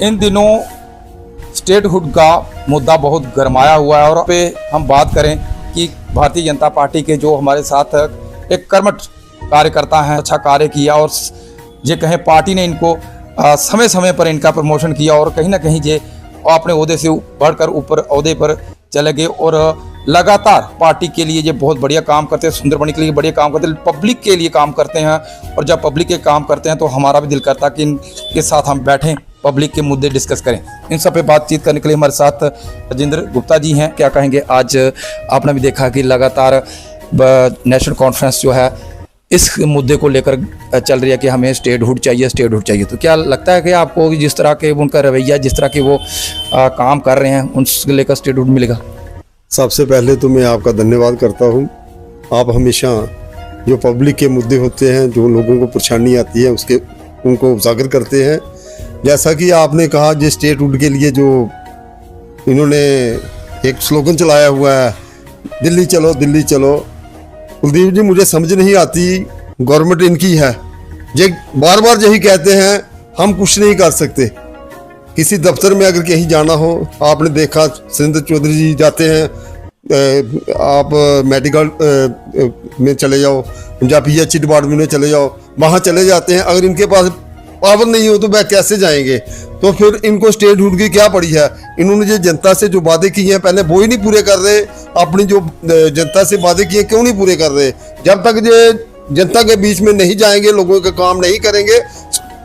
इन दिनों स्टेटहुड का मुद्दा बहुत गरमाया हुआ है और पे हम बात करें कि भारतीय जनता पार्टी के जो हमारे साथ एक कर्मठ कार्यकर्ता हैं, अच्छा कार्य किया और ये कहें पार्टी ने इनको समय समय पर इनका प्रमोशन किया और कहीं ना कहीं ये अपने ओहदे से बढ़कर ऊपर ओहदे पर चले गए और लगातार पार्टी के लिए ये बहुत बढ़िया काम करते हैं, सुंदरबनी के लिए बढ़िया काम करते हैं, पब्लिक के लिए काम करते हैं। और जब पब्लिक के काम करते हैं तो हमारा भी दिल करता है कि इनके साथ हम बैठें, पब्लिक के मुद्दे डिस्कस करें। इन सब पे बातचीत करने के लिए हमारे साथ राजेंद्र गुप्ता जी हैं। क्या कहेंगे, आज आपने भी देखा कि लगातार नेशनल कॉन्फ्रेंस जो है इस मुद्दे को लेकर चल रही है कि हमें स्टेटहुड चाहिए, स्टेटहुड चाहिए। तो क्या लगता है कि आपको जिस तरह के उनका रवैया, जिस तरह के वो काम कर रहे हैं, उनसे लेकर स्टेटहुड मिलेगा? सबसे पहले तो मैं आपका धन्यवाद करता हूं। आप हमेशा जो पब्लिक के मुद्दे होते हैं, जो लोगों को परेशानी आती है, उसके उनको उजागर करते हैं। जैसा कि आपने कहा, जो स्टेटहुड के लिए जो इन्होंने एक स्लोगन चलाया हुआ है, दिल्ली चलो दिल्ली चलो। कुलदीप जी, मुझे समझ नहीं आती, गवर्नमेंट इनकी है, ये बार बार यही कहते हैं हम कुछ नहीं कर सकते। किसी दफ्तर में अगर कहीं जाना हो, आपने देखा सुरेंद्र चौधरी जी जाते हैं, आप मेडिकल में चले जाओ या PH डिपार्टमेंट में चले जाओ, वहाँ चले जाते हैं। अगर इनके पास पावर नहीं हो तो वह कैसे जाएंगे? तो फिर इनको स्टेटहुड की क्या पड़ी है? इन्होंने जो जनता से जो वादे किए हैं, पहले वो ही नहीं पूरे कर रहे। अपनी जो जनता से वादे किए क्यों नहीं पूरे कर रहे? जब तक ये जनता के बीच में नहीं जाएंगे, लोगों का काम नहीं करेंगे,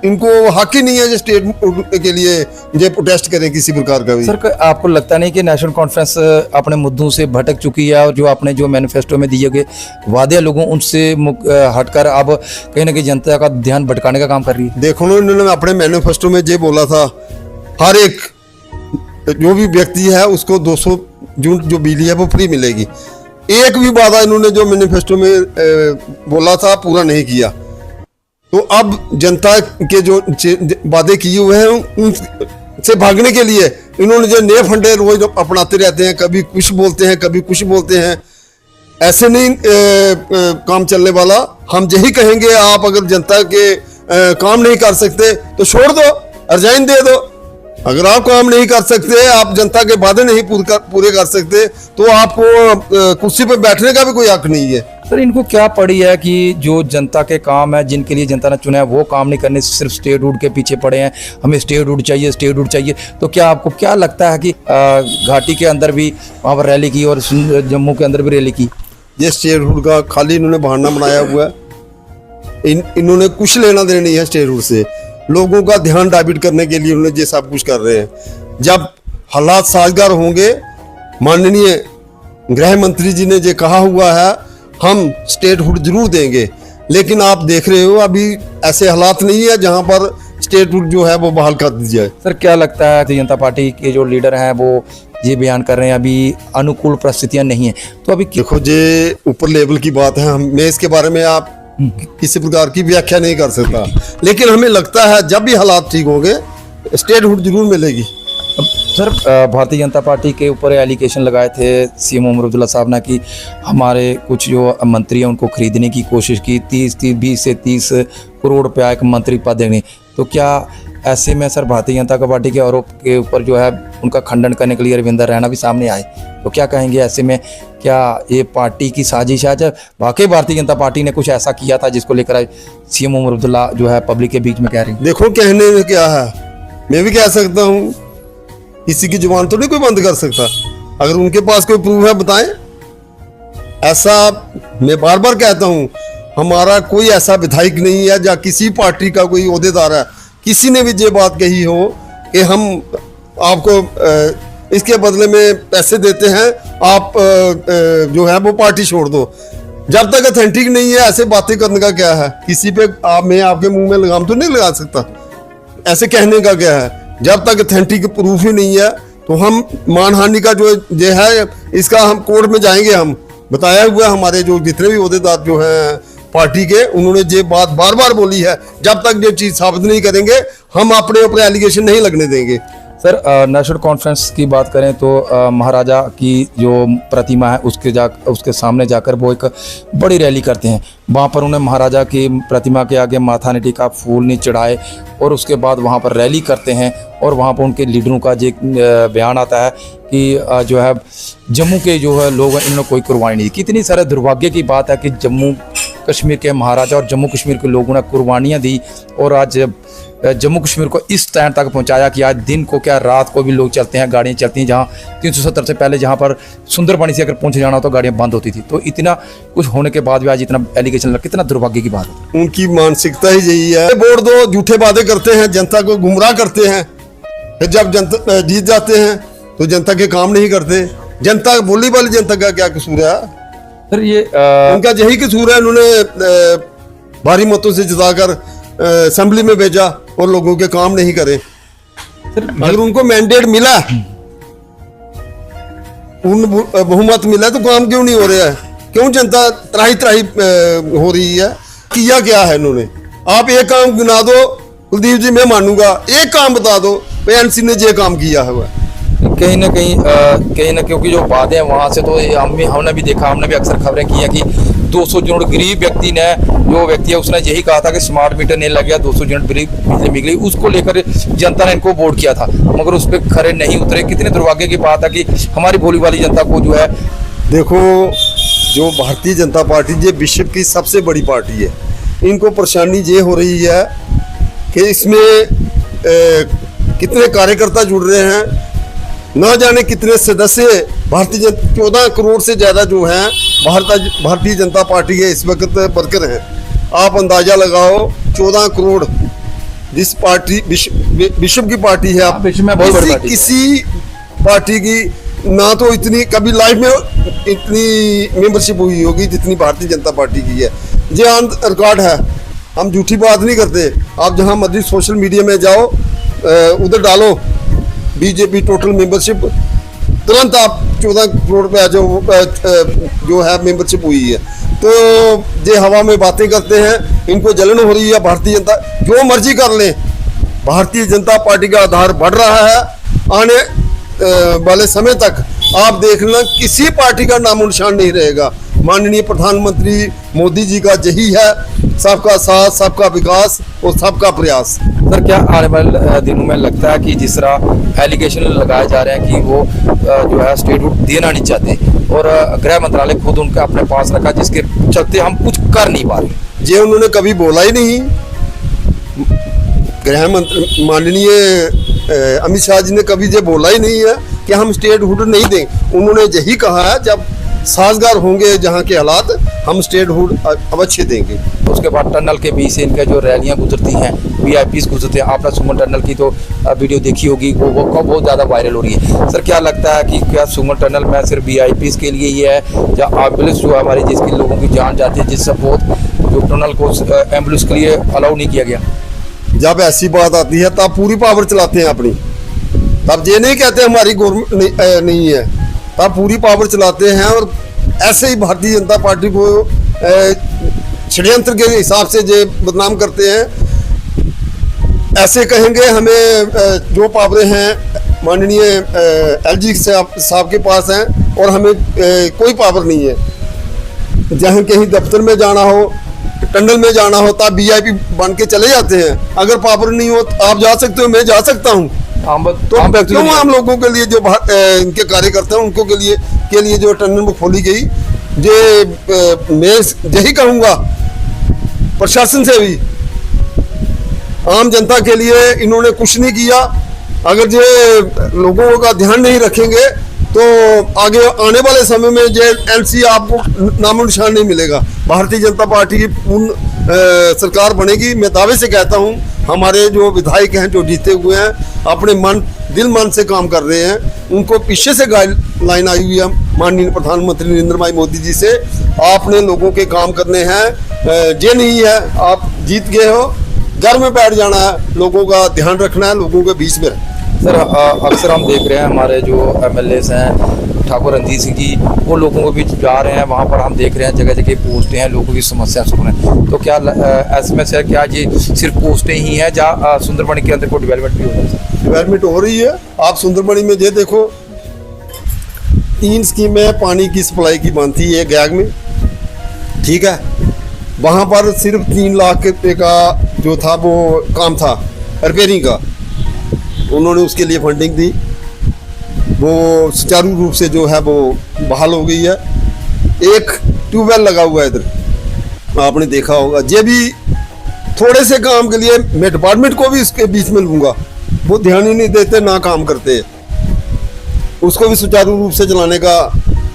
इनको हक ही नहीं है जो स्टेटहुड के लिए ये प्रोटेस्ट करें किसी प्रकार का भी। सर, आपको लगता नहीं कि नेशनल कॉन्फ्रेंस अपने मुद्दों से भटक चुकी है और जो आपने जो मैनिफेस्टो में दिए गए वादे लोगों उनसे हटकर अब कहीं ना कहीं जनता का ध्यान भटकाने का काम कर रही है? देखो ना, इन्होंने अपने मैनिफेस्टो में ये बोला था, हर एक जो भी व्यक्ति है उसको 200 यूनिट जो बिजली है वो फ्री मिलेगी। एक भी वादा इन्होंने जो मैनिफेस्टो में बोला था पूरा नहीं किया। तो अब जनता के जो वादे किए हुए हैं उनसे भागने के लिए इन्होंने जो नए फंडे रोज अपनाते रहते हैं, कभी कुछ बोलते हैं, कभी कुछ बोलते हैं। ऐसे नहीं काम चलने वाला। हम यही कहेंगे, आप अगर जनता के काम नहीं कर सकते तो छोड़ दो, रिजाइन दे दो। अगर आप काम नहीं कर सकते, आप जनता के वादे नहीं पूरे कर सकते, तो आपको कुर्सी पर बैठने का भी कोई हक नहीं है। सर, इनको क्या पड़ी है कि जो जनता के काम है, जिनके लिए जनता ने चुना है, वो काम नहीं करने, सिर्फ स्टेटहुड के पीछे पड़े हैं, हमें स्टेटहुड चाहिए, स्टेटहुड चाहिए। तो क्या आपको क्या लगता है कि घाटी के अंदर भी वहाँ पर रैली की और जम्मू के अंदर भी रैली की? ये स्टेटहुड का खाली इन्होंने बहाना बनाया हुआ है। इन्होंने कुछ लेना देना नहीं है स्टेटहुड से। लोगों का ध्यान डाइवर्ट करने के लिए उन्होंने ये सब कुछ कर रहे हैं। जब हालात साजगार होंगे, माननीय गृह मंत्री जी ने ये कहा हुआ है, हम स्टेटहुड जरूर देंगे। लेकिन आप देख रहे हो अभी ऐसे हालात नहीं है जहां पर स्टेटहुड जो है वो बहाल कर दी जाए। सर, क्या लगता है भारतीय जनता पार्टी के जो लीडर हैं वो ये बयान कर रहे हैं अभी अनुकूल परिस्थितियां नहीं है, तो अभी देखो, ये ऊपर लेवल की बात है, मैं इसके बारे में आप किसी प्रकार की व्याख्या नहीं कर सकता। लेकिन हमें लगता है जब भी हालात ठीक होंगे स्टेटहुड जरूर मिलेगी। सर, भारतीय जनता पार्टी के ऊपर एलिगेशन लगाए थे CM उमर अब्दुल्ला साहब ने कि हमारे कुछ जो मंत्री हैं उनको खरीदने की कोशिश की, 20 से 30 करोड़ रुपया एक मंत्री पद देने। तो क्या ऐसे में सर भारतीय जनता पार्टी के आरोप के ऊपर जो है उनका खंडन करने के लिए रविंदर रैना भी सामने आए, तो क्या कहेंगे ऐसे में? क्या ये पार्टी की साजिश है? जब वाकई भारतीय जनता पार्टी ने कुछ ऐसा किया था जिसको लेकर CM उमर अब्दुल्ला जो है पब्लिक के बीच में कह रही है? देखो, कहने में क्या है, मैं भी कह सकता हूँ, किसी की जुबान तो नहीं कोई बंद कर सकता। अगर उनके पास कोई प्रूफ है बताएं। ऐसा मैं बार बार कहता हूं, हमारा कोई ऐसा विधायक नहीं है या किसी पार्टी का कोई ओहदेदार है, किसी ने भी ये बात कही हो कि हम आपको इसके बदले में पैसे देते हैं, आप जो है वो पार्टी छोड़ दो। जब तक अथेंटिक नहीं है ऐसे बातें करने का क्या है? किसी पे मैं आपके मुंह में लगाम तो नहीं लगा सकता। ऐसे कहने का क्या है? जब तक अथेंटिक प्रूफ ही नहीं है तो हम मानहानि का जो है इसका हम कोर्ट में जाएंगे। हम बताया हुआ हमारे जो जितने भी ओहदेदार जो हैं पार्टी के, उन्होंने ये बात बार बार बोली है, जब तक ये चीज साबित नहीं करेंगे हम अपने ऊपर एलिगेशन नहीं लगने देंगे। सर नेशनल कॉन्फ्रेंस की बात करें तो महाराजा की जो प्रतिमा है उसके सामने जाकर वो एक बड़ी रैली करते हैं। वहाँ पर उन्हें महाराजा की प्रतिमा के आगे माथा नहीं टिका, फूल नहीं चढ़ाए और उसके बाद वहाँ पर रैली करते हैं। और वहाँ पर उनके लीडरों का जो बयान आता है कि जो है जम्मू के जो है लोग हैं इन्होंने कोई कुर्बानी नहीं दी। कितनी सारे दुर्भाग्य की बात है कि जम्मू कश्मीर के महाराजा और जम्मू कश्मीर के लोगों ने कुर्बानियाँ दी और आज जम्मू कश्मीर को इस स्टैंड तक पहुंचाया कि आज दिन को क्या रात को भी लोग चलते हैं, गाड़ियाँ चलती हैं। जहाँ 370 से पहले जहाँ पर सुंदरबनी से अगर पहुंच जाना हो तो गाड़ियाँ बंद होती थी। तो इतना कुछ होने के बाद भी आज इतना एलिगेशन लगा, कितना दुर्भाग्य की बात है। उनकी मानसिकता ही यही है, वोट दो, झूठे वादे करते हैं, जनता को गुमराह करते हैं। फिर जब जनता जीत जाते हैं तो जनता के काम नहीं करते। जनता बोली वाली जनता का क्या कसूर है? सर ये उनका यही कसूर है, उन्होंने भारी मतों से जिताकर असेंबली में भेजा और लोगों के काम नहीं करे। अगर उनको मैंडेट मिला, उन बहुमत मिला तो काम क्यों नहीं हो रहा है? क्यों जनता त्राही त्राही हो रही है? किया क्या है इन्होंने? आप एक काम गिना दो कुलदीप जी, मैं मानूंगा। एक काम बता दो एनसी ने ये काम किया है। कहीं ना कहीं क्योंकि जो बातें हैं वहाँ से तो हमने भी देखा, हमने भी अक्सर खबरें की हैं कि 200 यूनिट गरीब व्यक्ति ने, जो व्यक्ति है उसने यही कहा था कि स्मार्ट मीटर नहीं लग गया, 200 यूनिट बिजली मिली, उसको लेकर जनता ने इनको वोट किया था, मगर उस पर खरे नहीं उतरे। कितने दुर्भाग्य की बात है कि हमारी भोली वाली जनता को जो है, देखो जो भारतीय जनता पार्टी ये विश्व की सबसे बड़ी पार्टी है, इनको परेशानी ये हो रही है कि इसमें कितने कार्यकर्ता जुड़ रहे हैं, ना जाने कितने सदस्य भारतीय 14 करोड़ से ज़्यादा जो हैं भारतीय जनता पार्टी के इस वक्त वर्कर हैं। आप अंदाजा लगाओ 14 करोड़ जिस पार्टी विश्व की पार्टी है, आप विश्व में बहुत बड़ी पार्टी, किसी पार्टी की ना तो इतनी कभी लाइफ में इतनी मेंबरशिप हुई होगी जितनी भारतीय जनता पार्टी की है। ये ऑन रिकॉर्ड है, हम झूठी बात नहीं करते। आप जहां मर्जी सोशल मीडिया में जाओ, उधर डालो बीजेपी टोटल मेंबरशिप, तुरंत आप 14 करोड़ पे जो है मेंबरशिप हुई है। तो ये हवा में बातें करते हैं, इनको जलन हो रही है। भारतीय जनता जो मर्जी कर लें, भारतीय जनता पार्टी का आधार बढ़ रहा है। आने वाले समय तक आप देखना किसी पार्टी का नामो निशान नहीं रहेगा। माननीय प्रधानमंत्री मोदी जी का यही है, सबका साथ, सबका विकास और सबका प्रयास। सर क्या आने वाले दिनों में लगता है कि जिस तरह एलिगेशन लगाए जा रहे हैं कि वो जो है स्टेटहुड देना नहीं चाहते और गृह मंत्रालय खुद उनका अपने पास रखा, जिसके चलते हम कुछ कर नहीं पा रहे? ये उन्होंने कभी बोला ही नहीं। गृह मंत्री माननीय अमित शाह जी ने कभी ये बोला ही नहीं है कि हम स्टेटहुड नहीं देंगे। उन्होंने यही कहा है जब साजगार होंगे जहाँ के हालात, हम स्टेटहुड अवश्य देंगे। उसके बाद टनल के बीच से इनके जो रैलियां गुजरती हैं, वीआईपीज गुजरते हैं, आपने सुमन टनल की तो वीडियो देखी होगी, वो बहुत ज़्यादा वायरल हो रही है। सर क्या लगता है कि क्या सुमन टनल में सिर्फ वीआईपीज के लिए ही है या एम्बुलेंस जो है हमारी, जिसकी लोगों की जान जाती है, जिस सपोर्ट जो टनल को एम्बुलेंस के लिए अलाउ नहीं किया गया? जब ऐसी बात आती है तब पूरी पावर चलाते हैं अपनी, तब ये नहीं कहते हमारी गवर्नमेंट नहीं है, तब पूरी पावर चलाते हैं। और ऐसे ही भारतीय जनता पार्टी को षड्यंत्र के हिसाब से जो बदनाम करते हैं। ऐसे कहेंगे हमें जो पावरें हैं माननीय एलजी साहब के पास हैं और हमें कोई पावर नहीं है। जहाँ कहीं दफ्तर में जाना हो, टनल में जाना हो, तब वीआईपी बन के चले जाते हैं। अगर पावर नहीं हो तो आप जा सकते हो, मैं जा सकता हूँ। तो क्यों आम लोगों के लिए जो इनके कार्यकर्ता हैं उनको के लिए जो टनल खोली गई, ये मैं यही कहूँगा प्रशासन से भी, आम जनता के लिए इन्होंने कुछ नहीं किया। अगर ये लोगों का ध्यान नहीं रखेंगे तो आगे आने वाले समय में जो एनसी आपको नामो निशान नहीं मिलेगा। भारतीय जनता पार्टी की पूर्ण सरकार बनेगी। मैं दावे से कहता हूं, हमारे जो विधायक हैं जो जीते हुए हैं, अपने दिल मन से काम कर रहे हैं। उनको पीछे से गाइडलाइन आई हुई है माननीय प्रधानमंत्री नरेंद्र भाई मोदी जी से, आपने लोगों के काम करने हैं। ये नहीं है आप जीत गए हो, घर में बैठ जाना है, लोगों का ध्यान रखना है, लोगों के बीच में। सर अक्सर हम देख रहे हैं हमारे जो एमएलएस हैं ठाकुर रणजीत सिंह जी वो लोगों के बीच जा रहे हैं, वहाँ पर हम देख रहे हैं जगह जगह पोस्टें हैं, लोगों की समस्या सुन रहे हैं। तो क्या एसएमएस है, क्या ये सिर्फ पोस्टें ही हैं या सुंदरबनी के अंदर कोई डेवलपमेंट भी हो रहा है? डेवलपमेंट हो रही है। आप सुंदरबनी में ये देखो 3 स्कीमें पानी की सप्लाई की बनती है गैग में, ठीक है। वहाँ पर सिर्फ 3 लाख रुपये का जो था वो काम था रिपेयरिंग का, उन्होंने उसके लिए फंडिंग दी, वो सुचारू रूप से जो है वो बहाल हो गई है। एक ट्यूबवेल लगा हुआ है इधर, आपने देखा होगा। ये भी थोड़े से काम के लिए मैं डिपार्टमेंट को भी इसके बीच में लूँगा, वो ध्यान ही नहीं देते, ना काम करते, उसको भी सुचारू रूप से चलाने का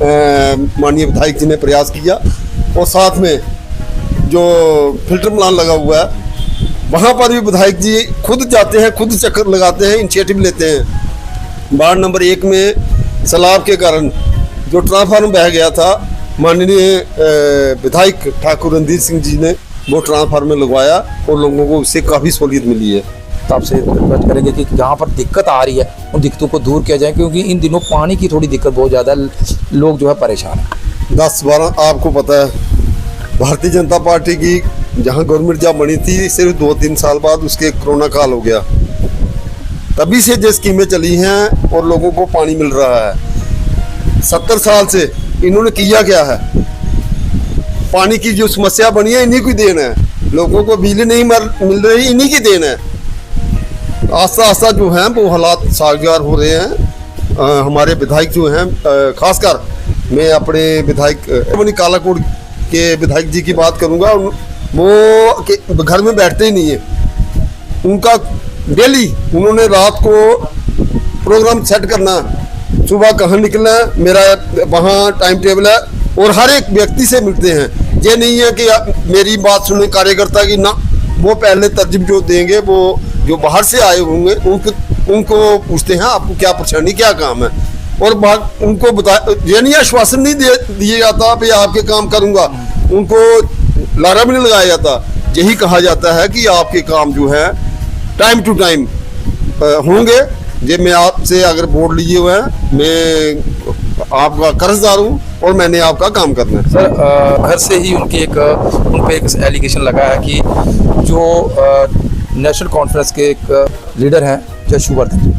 माननीय विधायक जी ने प्रयास किया। और साथ में जो फिल्टर प्लान लगा हुआ है वहाँ पर भी विधायक जी खुद जाते हैं, खुद चक्कर लगाते हैं, इनिशिएटिव लेते हैं। वार्ड नंबर 1 में सैलाब के कारण जो ट्रांसफार्मर बह गया था, माननीय विधायक ठाकुर रणजीत सिंह जी ने वो ट्रांसफार्मर लगवाया और लोगों को उससे काफ़ी सहूलियत मिली है। तो आपसे रिक्वेस्ट करेंगे कि जहाँ पर दिक्कत आ रही है उन दिक्कतों को दूर किया जाए, क्योंकि इन दिनों पानी की थोड़ी दिक्कत बहुत ज़्यादा है, लोग जो है परेशान हैं। 10-12 आपको पता है भारतीय जनता पार्टी की जहाँ गवर्नमेंट जब बनी थी, सिर्फ 2-3 साल बाद उसके कोरोना काल हो गया, तभी से जो स्कीमें चली हैं और लोगों को पानी मिल रहा है। 70 साल से इन्होंने किया क्या है? पानी की जो समस्या बनी है इन्हीं की देन है, लोगों को बिजली नहीं मिल रही इन्हीं की देन है। आस्ता आस्ता जो हैं वो हालात साजगार हो रहे हैं। हमारे विधायक जो हैं, खासकर मैं अपने विधायक कालाकोट के विधायक जी की बात करूंगा, वो घर में बैठते ही नहीं है। उनका डेली उन्होंने रात को प्रोग्राम सेट करना, सुबह कहाँ निकलना है, मेरा वहाँ टाइम टेबल है, और हर एक व्यक्ति से मिलते हैं। ये नहीं है कि मेरी बात सुने कार्यकर्ता की, ना, वो पहले तरजीब जो देंगे वो जो बाहर से आए होंगे उनको पूछते हैं आपको क्या परेशानी, क्या काम है, और उनको बता, ये नहीं आश्वासन नहीं दिया जाता भाई आपके काम करूंगा, उनको लारा भी नहीं लगाया जाता। यही कहा जाता है कि आपके काम जो है टाइम टू टाइम होंगे। ये मैं आपसे अगर वोट लिए हुए हैं, मैं आपका कर्जदार हूँ और मैंने आपका काम करना है। सर, घर से ही उन पे एक एलिगेशन लगा है कि जो नेशनल कॉन्फ्रेंस के एक लीडर हैं जशुवर्धन जी,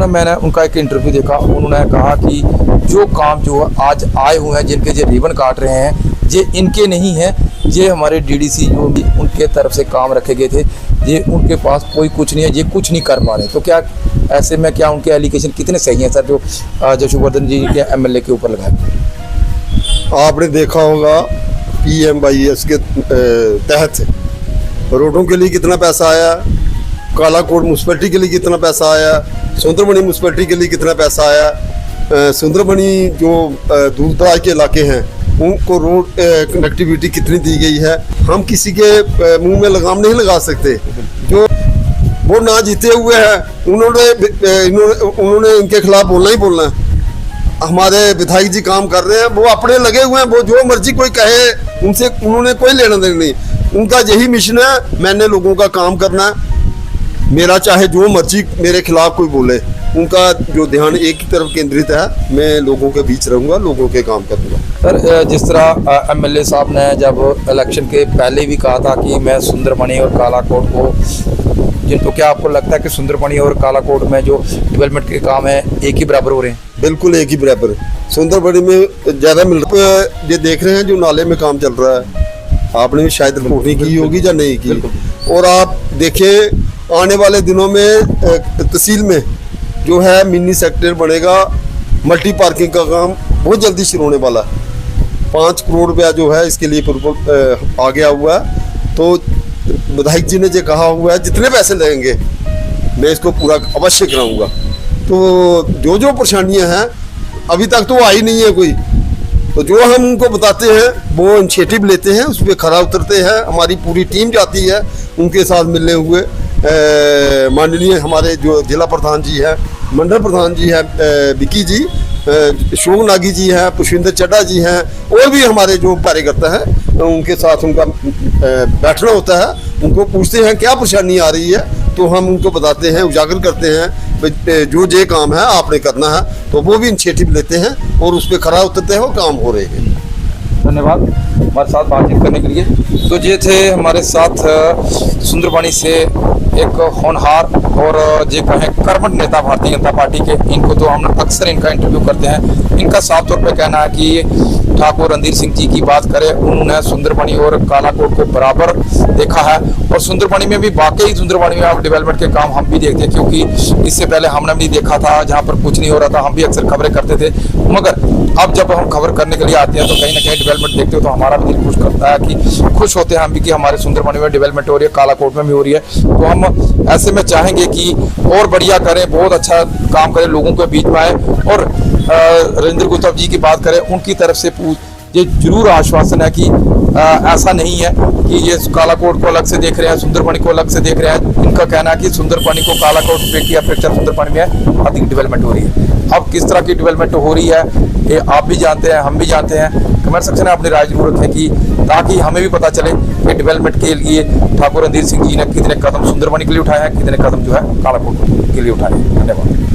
मैंने उनका एक इंटरव्यू देखा, उन्होंने कहा कि जो काम जो आज आए हुए हैं, जिनके जो रिबन काट रहे हैं, ये इनके नहीं है, ये हमारे डीडीसी जो भी उनके तरफ से काम रखे गए थे, ये उनके पास कोई कुछ नहीं है, ये कुछ नहीं कर पा रहे। तो क्या ऐसे में क्या उनके एलिगेशन कितने सही हैं सर, जो जशुवर्धन जी के एमएलए के ऊपर लगाए? आपने देखा होगा PMYS के तहत रोडों के लिए कितना पैसा आया, कालाकोट म्यूनसिपैलिटी के लिए कितना पैसा आया, सुंदरबनी म्यूनसिपैलिटी के लिए कितना पैसा आया, सुंदरबनी जो दूर दराज के इलाके हैं उनको रोड कनेक्टिविटी कितनी दी गई है। हम किसी के मुंह में लगाम नहीं लगा सकते। जो वो ना जीते हुए हैं उन्होंने इनके खिलाफ बोलना ही बोलना है। हमारे विधायक जी काम कर रहे हैं, वो अपने लगे हुए हैं, वो जो मर्जी कोई कहे उनसे उन्होंने कोई लेना देना नहीं। उनका यही मिशन है, मैंने लोगों का काम करना है, मेरा चाहे जो मर्जी मेरे खिलाफ कोई बोले, उनका जो ध्यान एक ही तरफ केंद्रित है, मैं लोगों के बीच रहूँगा, लोगों के काम करूँगा। सर, जिस तरह एमएलए साहब ने जब इलेक्शन के पहले भी कहा था कि मैं सुंदरबनी और कालाकोट को, तो क्या आपको लगता है कि सुंदरबनी और कालाकोट में जो डेवलपमेंट के काम है एक ही बराबर हो रहे हैं? बिल्कुल एक ही बराबर। सुंदरबनी में ज़्यादा मिल रहा है। ये देख रहे हैं जो नाले में काम चल रहा है, आपने भी शायद रिपोर्ट नहीं की होगी या नहीं की, और आप देखें आने वाले दिनों में तहसील में जो है मिनी सेक्टर बनेगा, मल्टी पार्किंग का काम बहुत जल्दी शुरू होने वाला है। 5 करोड़ रुपया जो है इसके लिए प्रपोजल आ गया हुआ है। तो विधायक जी ने जो कहा हुआ है जितने पैसे लगेंगे मैं इसको पूरा अवश्य कराऊंगा। तो जो जो परेशानियां हैं अभी तक तो आई नहीं है कोई, तो जो हम उनको बताते हैं वो इनिशिएटिव लेते हैं, उस पर खरा उतरते हैं। हमारी पूरी टीम जाती है उनके साथ मिलने हुए। माननीय हमारे जो जिला प्रधान जी हैं, मंडल प्रधान जी हैं, विकी जी, शोक नागी जी हैं, पुष्पिंदर चड्डा जी हैं, और भी हमारे जो कार्यकर्ता हैं उनके साथ उनका बैठना होता है। उनको पूछते हैं क्या परेशानी आ रही है, तो हम उनको बताते हैं, उजागर करते हैं जो ये काम है आपने करना है, तो वो भी इनिशिएटिव लेते हैं और उस पर खरा उतरते हैं और काम हो रहे हैं। धन्यवाद हमारे साथ बातचीत करने के लिए। तो ये थे हमारे साथ सुंदरबनी से एक होनहार और जे कहें कर्मठ नेता भारतीय जनता पार्टी के। इनको तो हम अक्सर इनका इंटरव्यू करते हैं। इनका साफ तौर पे कहना है कि ठाकुर रणधीर सिंह जी की बात करें, उन्होंने सुंदरबनी और कालाकोट को बराबर देखा है और सुंदरबनी में भी वाकई सुंदरबनी में अब डेवलपमेंट के काम हम भी देखते हैं, क्योंकि इससे पहले हमने भी देखा था जहाँ पर कुछ नहीं हो रहा था, हम भी अक्सर खबरें करते थे। मगर अब जब हम खबर करने के लिए आते हैं तो कहीं ना कहीं डेवलपमेंट देखते हो तो हमारा भी दिल खुश करता है कि खुश होते हैं हम भी कि हमारे सुंदरबनी में डेवलपमेंट हो रही है, कालाकोट में भी हो रही है। तो हम ऐसे में चाहेंगे कि और बढ़िया करें, बहुत अच्छा काम करें, लोगों के बीच में आए। और राजेंद्र गुप्ता जी की बात करें, उनकी तरफ से ये जरूर आश्वासन है कि ऐसा नहीं है कि ये कालाकोट को अलग से देख रहे हैं, सुंदरबनी को अलग से देख रहे हैं। इनका कहना है कि सुंदरबनी को कालाकोट की अपेक्षा सुंदरबनी में अधिक डेवलपमेंट हो रही है। अब किस तरह की डेवलपमेंट हो रही है ये आप भी जानते हैं, हम भी जानते हैं। कमेंट सेक्शन में अपनी राय जरूर रखें कि ताकि हमें भी पता चले कि डेवलपमेंट के लिए ठाकुर रणधीर सिंह जी ने कितने कदम सुंदरबनी के लिए उठाए हैं, कितने कदम जो है कालाकोट के लिए उठाए हैं। धन्यवाद।